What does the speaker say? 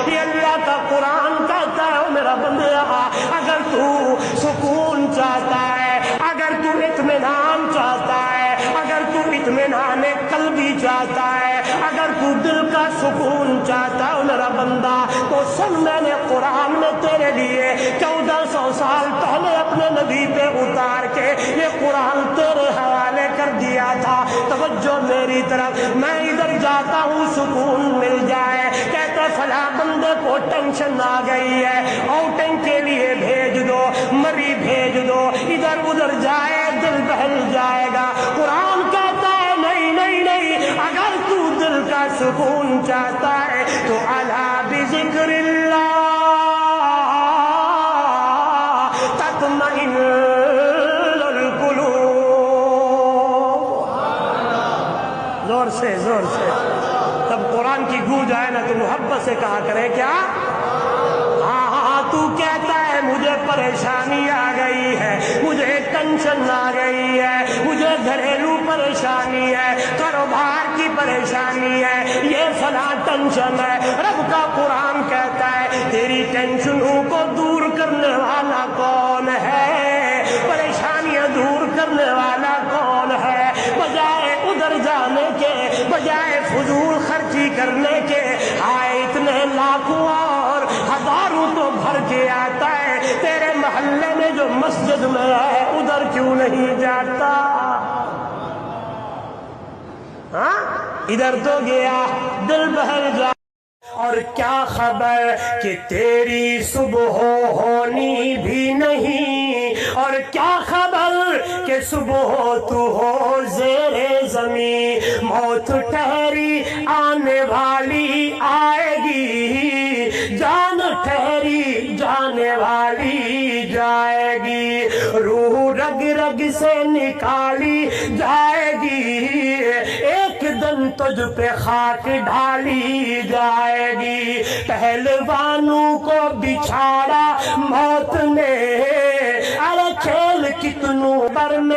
یہ اللہ کا قرآن کہتا ہے میرا بندہ اگر تو سکون چاہتا ہے، اگر تو اطمینان چاہتا ہے، اگر تو اطمینان قلبی چاہتا ہے، اگر تو دل کا سکون چاہتا ہے میرا بندہ، تو سن میں نے قرآن میں تیرے لیے 1400 سال پہلے اپنے نبی پہ اتار کے یہ قرآن تیرے حوالے کر دیا تھا۔ توجہ میری طرف، میں ادھر جاتا ہوں سکون مل جائے، کہتا فلاں بندے کو ٹینشن آ گئی ہے، آؤٹنگ کے لیے بھیج دو، مری بھیج دو، ادھر ادھر جائے دل بہل جائے گا۔ قرآن کہتا ہے نہیں نہیں نہیں، اگر تو دل کا سکون چاہتا ہے تو الا بذکر اللہ تطمئن القلوب۔ زور سے زور سے، تب قرآن کی گونج آئے نا تو محبت سے کہا کرے کیا؟ تو کہتا ہے مجھے پریشانی آ گئی ہے، مجھے ٹینشن آ گئی ہے، مجھے گھریلو پریشانی ہے، کاروبار کی پریشانی ہے، یہ فلاں ٹینشن ہے۔ رب کا قرآن کہتا ہے تیری ٹینشنوں کو دور کرنے والا کون ہے، پریشانیاں دور کرنے والا کون ہے؟ بجائے ادھر جانے کے، بجائے فضول خرچی کرنے کے، ہائے اتنے لاکھوں اور ہزاروں تو بھر کے آتا ہے، تیرے محلے میں جو مسجد میں ہے ادھر کیوں نہیں جاتا؟ ہاں ادھر تو گیا دل بہل جا۔ اور کیا خبر کہ تیری صبح ہونی بھی نہیں، اور کیا خبر کہ صبح تو ہو زیر زمین، موت ٹھہری آنے والی آئے گی، جان ٹھہری جانے والی جائے گی، روح رگ رگ سے نکالی جائے گی، ایک دن تجھ پہ خاک ڈالی جائے گی۔ پہلوانوں کو بچھاڑا موت نے، ارے کھیل کتنوں بر میں